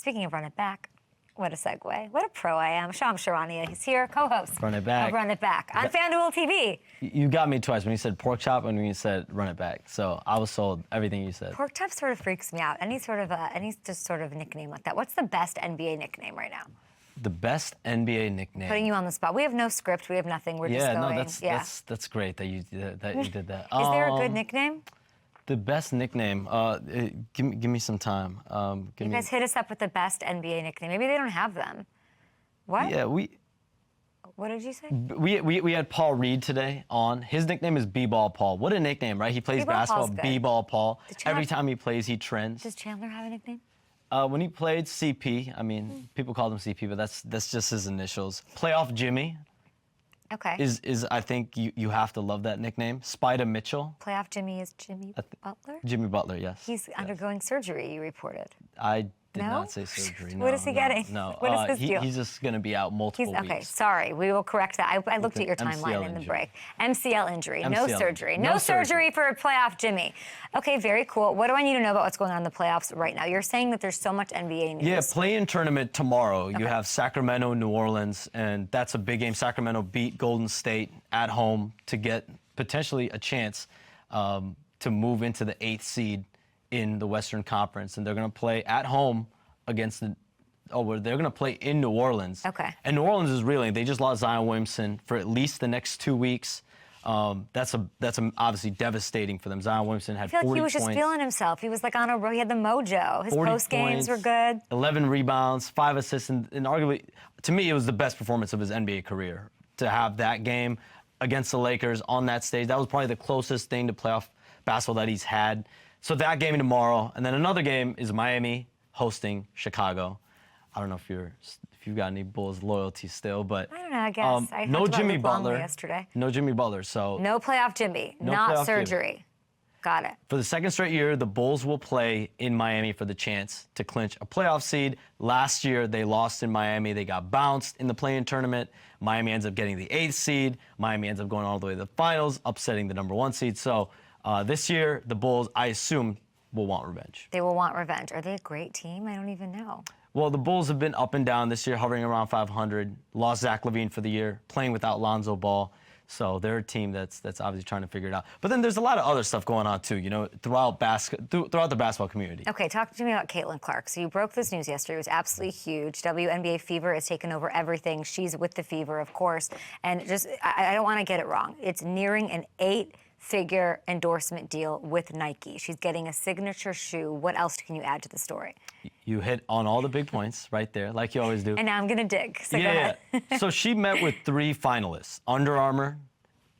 Speaking of Run It Back, what a segue. What a pro I am. I'm Charania. He's here, co-host. Run It Back. Run It Back on FanDuel TV. You got me twice when you said pork chop and when you said Run It Back. So I was sold everything you said. Pork chop sort of freaks me out. Any just sort of nickname like that. What's the best NBA nickname right now? The best NBA nickname. Putting you on the spot. We have no script. We have nothing. We're just going. That's great that you did that. Is there a good nickname? The best nickname. Give me some time. You guys hit us up with the best NBA nickname. Maybe they don't have them. What? Yeah, What did you say? We had Paul Reed today on. His nickname is B-Ball Paul. What a nickname, right? He plays basketball. B-Ball Paul. Every time he plays, he trends. Does Chandler have a nickname? When he played CP, I mean, people called him CP, but that's just his initials. Playoff Jimmy. Okay. Is I think you have to love that nickname. Spider Mitchell. Playoff Jimmy is Jimmy Butler? Jimmy Butler, yes. He's undergoing surgery, you reported. I did not say surgery. No, what is he getting? No. What is his deal? He's just going to be out multiple weeks. Okay, sorry. We will correct that. I looked at your timeline in the break. MCL injury. No surgery. No surgery for playoff Jimmy. Okay, very cool. What do I need to know about what's going on in the playoffs right now? You're saying that there's so much NBA news. Yeah, play-in tournament tomorrow. Okay. You have Sacramento, New Orleans, and that's a big game. Sacramento beat Golden State at home to get potentially a chance to move into the 8th seed in the Western Conference, and they're going to play at home against they're going to play in New Orleans. Okay. And New Orleans is reeling. They just lost Zion Williamson for at least the next 2 weeks. That's obviously devastating for them. Zion Williamson had 40 points. I feel like he was just feeling himself. He was like on a roll. He had the mojo. His post games were good. 11 rebounds, 5 assists, and arguably, to me, it was the best performance of his NBA career. To have that game against the Lakers on that stage, that was probably the closest thing to playoff basketball that he's had. So that game tomorrow, and then another game is Miami hosting Chicago. I don't know if you've got any Bulls loyalty still, but I don't know. I guess I no Jimmy Butler yesterday. No Jimmy Butler. So no playoff Jimmy. Not surgery. Jimmy. Got it. For the second straight year, the Bulls will play in Miami for the chance to clinch a playoff seed. Last year, they lost in Miami. They got bounced in the play-in tournament. Miami ends up getting the 8th seed. Miami ends up going all the way to the finals, upsetting the number 1 seed. So this year, the Bulls, I assume, will want revenge. They will want revenge. Are they a great team? I don't even know. Well, the Bulls have been up and down this year, hovering around 500. Lost Zach LaVine for the year, playing without Lonzo Ball. So they're a team that's obviously trying to figure it out. But then there's a lot of other stuff going on too, you know, throughout the basketball community. Okay, talk to me about Caitlin Clark. So you broke this news yesterday. It was absolutely huge. WNBA fever has taken over everything. She's with the fever, of course. And just, I don't want to get it wrong. It's nearing an 8-figure endorsement deal with Nike. She's getting a signature shoe. What else can you add to the story? You hit on all the big points right there, like you always do. And now I'm going to dig. So go ahead. So she met with 3 finalists. Under Armour,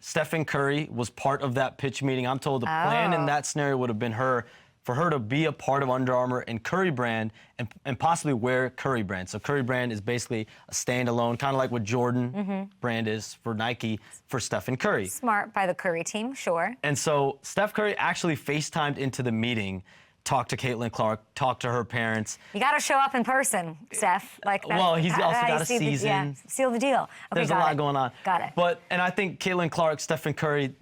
Stephen Curry was part of that pitch meeting. I'm told the plan in that scenario would have been for her to be a part of Under Armour and Curry brand and possibly wear Curry brand. So Curry brand is basically a standalone, kind of like what Jordan brand is for Nike for Stephen Curry. Smart by the Curry team, sure. And so Steph Curry actually FaceTimed into the meeting, talked to Caitlin Clark, talked to her parents. You got to show up in person, Steph. Like that. Well, he's also got a season. Seal the deal. Okay, there's a lot going on. Got it. And I think Caitlin Clark, Stephen Curry,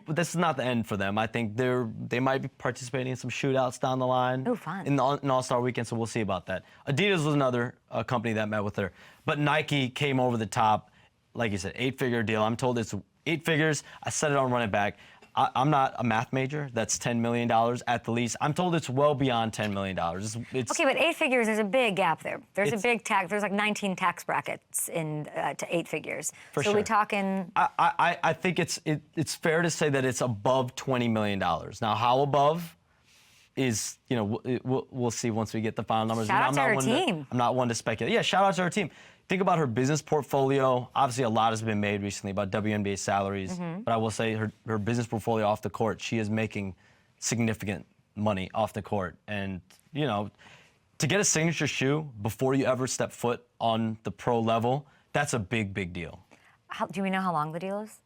this is not the end for them. I think they might be participating in some shootouts down the line. Oh, fun. In All-Star Weekend, so we'll see about that. Adidas was another company that met with her. But Nike came over the top. Like you said, 8-figure deal. I'm told it's 8 figures. I said it on Run It Back. I'm not a math major. That's $10 million at the least. I'm told it's well beyond $10 million. Okay, but 8 figures, there's a big gap there. There's a big tax. There's like 19 tax brackets to 8 figures. For sure. So we talking. I think it's fair to say that it's above $20 million. Now, how above is, you know, we'll see once we get the final numbers. Shout out to her team. I'm not one to speculate. Yeah, shout out to her team. Think about her business portfolio. Obviously, a lot has been made recently about WNBA salaries. But I will say her business portfolio off the court, she is making significant money off the court. And, you know, to get a signature shoe before you ever step foot on the pro level, that's a big, big deal. Do we know how long the deal is?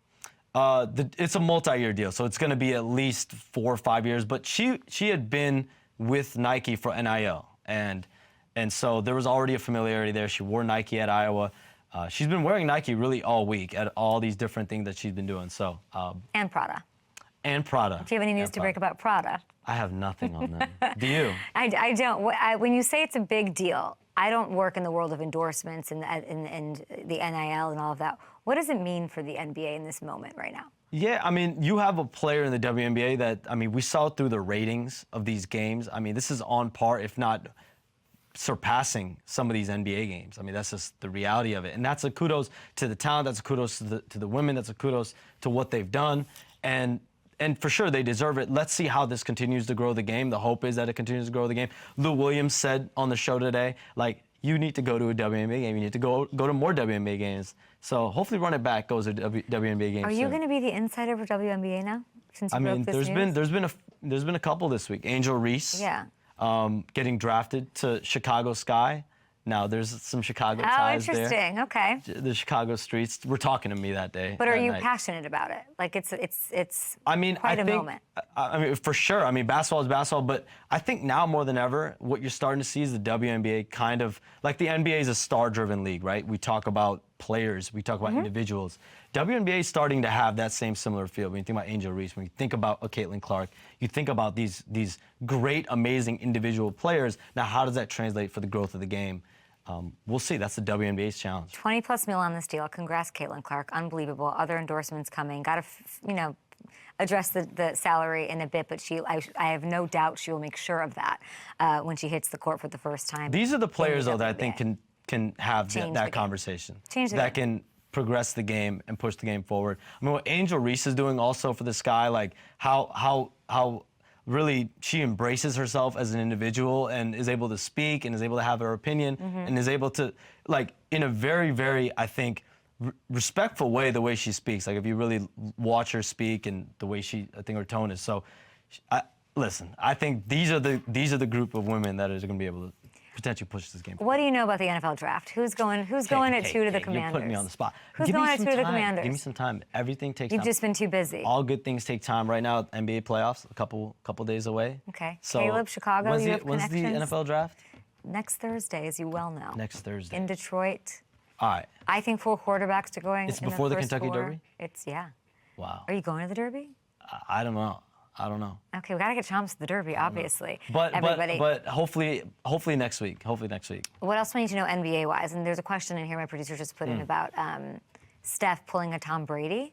It's a multi-year deal, so it's going to be at least 4 or 5 years. But she had been with Nike for NIL. And so there was already a familiarity there. She wore Nike at Iowa. She's been wearing Nike really all week at all these different things that she's been doing. So and Prada. And Prada. Do you have any news to break about Prada? I have nothing on them. Do you? I don't. When you say it's a big deal, I don't work in the world of endorsements and the NIL and all of that. What does it mean for the NBA in this moment right now? Yeah, I mean, you have a player in the WNBA that, I mean, we saw through the ratings of these games. I mean, this is on par, if not surpassing some of these NBA games. I mean, that's just the reality of it. And that's a kudos to the talent. That's a kudos to the women. That's a kudos to what they've done. And for sure, they deserve it. Let's see how this continues to grow the game. The hope is that it continues to grow the game. Lou Williams said on the show today, like, you need to go to a WNBA game. You need to go to more WNBA games. So hopefully Run It Back goes to WNBA games. Are you going to be the insider for WNBA now? Since you broke this news? there's been a couple this week. Angel Reese. Yeah. Getting drafted to Chicago Sky. Now, there's some Chicago ties there. Oh, interesting. Okay. The Chicago streets were talking to me that day. But are you night. passionate about it? Like, it's I mean, quite I a think, moment. I mean, for sure. I mean, basketball is basketball, but I think now more than ever, what you're starting to see is the WNBA kind of, like the NBA is a star-driven league, right? We talk about players, we talk about individuals. WNBA is starting to have that same similar feel. When you think about Angel Reese, when you think about Caitlin Clark, you think about these great, amazing individual players. Now, how does that translate for the growth of the game? We'll see. That's the WNBA's challenge. 20+ mil on this deal. Congrats, Caitlin Clark. Unbelievable. Other endorsements coming. Got to, address the salary in a bit, but I have no doubt she will make sure of that when she hits the court for the first time. These are the players, though, that I think can have that conversation. That can progress the game and push the game forward. I mean, what Angel Reese is doing also for the Sky, like how really she embraces herself as an individual and is able to speak and is able to have her opinion and is able to, like, in a very, very, I think, respectful way, the way she speaks. Like, if you really watch her speak and the way I think her tone is. So, listen, I think these are the group of women that are going to be able to potentially push this game forward. What do you know about the NFL draft? Who's going at 2 to the Commanders? You're putting me on the spot. Who's going at 2 to the Commanders? Give me some time. Everything takes time. You've just been too busy. All good things take time. Right now, NBA playoffs, a couple days away. Okay. So Caleb, Chicago, when's you the, have when's the connections? NFL draft? Next Thursday, as you well know. Next Thursday. In Detroit. All right. I think 4 quarterbacks are going. It's in before the first Kentucky 4. Derby? Yeah. Wow. Are you going to the Derby? I don't know. I don't know. Okay, we gotta get Chomps to the Derby, obviously. But everybody. But hopefully next week. Hopefully next week. What else do we need to know NBA-wise? And there's a question in here my producer just put in about Steph pulling a Tom Brady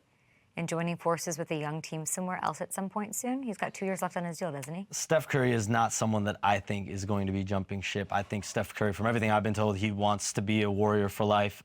and joining forces with a young team somewhere else at some point soon. He's got 2 years left on his deal, doesn't he? Steph Curry is not someone that I think is going to be jumping ship. I think Steph Curry, from everything I've been told, he wants to be a Warrior for life.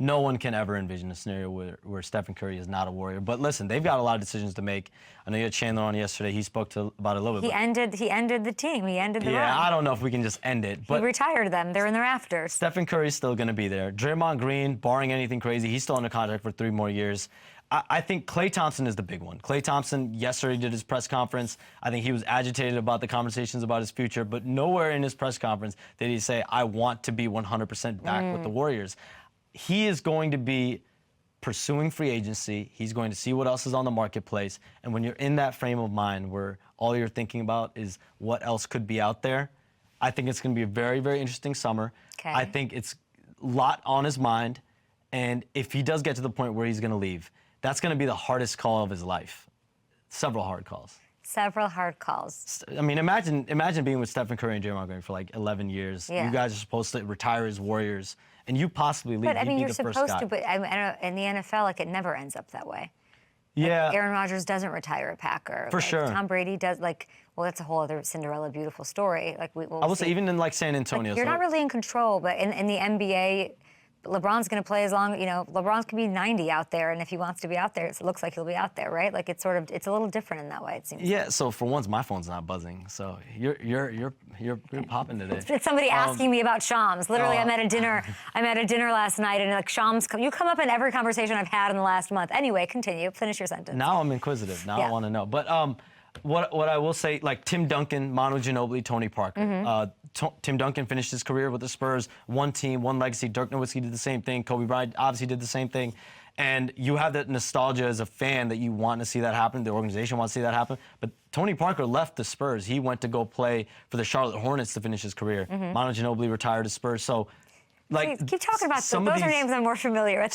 No one can ever envision a scenario where Stephen Curry is not a Warrior. But listen, they've got a lot of decisions to make. I know you had Chandler on yesterday. He spoke about it a little bit. He ended the team. He ended the run. Yeah, I don't know if we can just end it. But he retired them. They're in the rafters. Stephen Curry's still going to be there. Draymond Green, barring anything crazy, he's still under contract for 3 more years. I think Klay Thompson is the big one. Klay Thompson yesterday did his press conference. I think he was agitated about the conversations about his future, but nowhere in his press conference did he say, I want to be 100% back with the Warriors. He is going to be pursuing free agency. He's going to see what else is on the marketplace. And when you're in that frame of mind where all you're thinking about is what else could be out there, I think it's going to be a very, very interesting summer. Okay. I think it's a lot on his mind. And if he does get to the point where he's going to leave, that's going to be the hardest call of his life. Several hard calls. Several hard calls. I mean, imagine being with Stephen Curry and Draymond Green for like 11 years. Yeah. You guys are supposed to retire as Warriors, and you possibly leave. But I mean, you're the first supposed guy. to. But I know in the NFL, like it never ends up that way. Yeah. Like, Aaron Rodgers doesn't retire a Packer. For sure. Tom Brady does. Like, well, that's a whole other Cinderella beautiful story. Like we'll I will see. say, even in like San Antonio. Like, you're not really in control, but in the NBA. LeBron's going to play as long, LeBron's can be 90 out there, and if he wants to be out there, it looks like he'll be out there, right? Like it's a little different in that way, it seems. Yeah. So for once, my phone's not buzzing. So you're popping today. It's somebody asking me about Shams. Literally, I'm at a dinner last night, and like Shams, you come up in every conversation I've had in the last month. Anyway, continue. Finish your sentence. Now I'm inquisitive. Now I want to know. But what I will say, like Tim Duncan, Manu Ginobili, Tony Parker. Tim Duncan finished his career with the Spurs, one team, one legacy. Dirk Nowitzki did the same thing. Kobe Bryant obviously did the same thing. And you have that nostalgia as a fan that you want to see that happen. The organization wants to see that happen. But Tony Parker left the Spurs. He went to go play for the Charlotte Hornets to finish his career. Manu Ginobili retired to Spurs. So, like, keep talking about those. Those are names I'm more familiar with.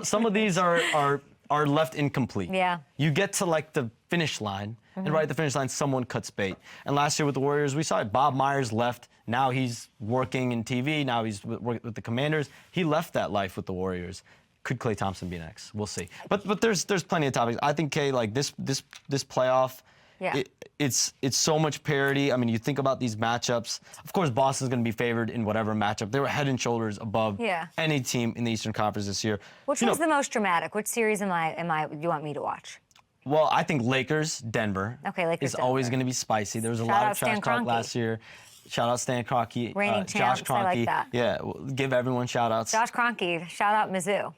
Some of these are are left incomplete. Yeah. You get to like the finish line, and right at the finish line, someone cuts bait. And last year with the Warriors, we saw it. Bob Myers left. Now he's working in TV. Now he's with the Commanders. He left that life with the Warriors. Could Klay Thompson be next? We'll see. But there's plenty of topics. I think Kay, like this playoff. Yeah. It's so much parity. I mean, you think about these matchups. Of course, Boston's going to be favored in whatever matchup. They were head and shoulders above any team in the Eastern Conference this year. Which was the most dramatic? Which series do you want me to watch? Well, I think Lakers, Denver. Okay, Lakers, is always Denver. going to be spicy. There was a Shout lot out of trash Stan talk Kroenke. last year. Shout out Stan Kroenke, Reigning Josh champs, Kroenke. I like that. Yeah, give everyone shout outs. Josh Kroenke, shout out Mizzou.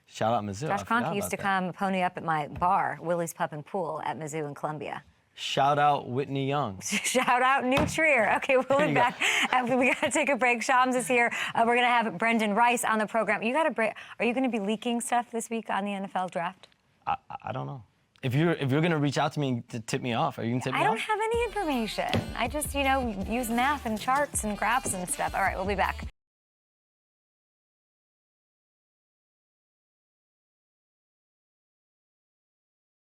Shout out Mizzou. Josh Kroenke used to come pony up at my bar, Willie's Pub and Pool at Mizzou in Columbia. Shout out Whitney Young. Shout out New Trier. Okay, we'll be back. We got to take a break. Shams is here. We're going to have Brendan Rice on the program. You got to break. Are you going to be leaking stuff this week on the NFL draft? I don't know. If you're going to reach out to me to tip me off, are you going to tip me off? I don't have any information. I just, use math and charts and graphs and stuff. All right, we'll be back.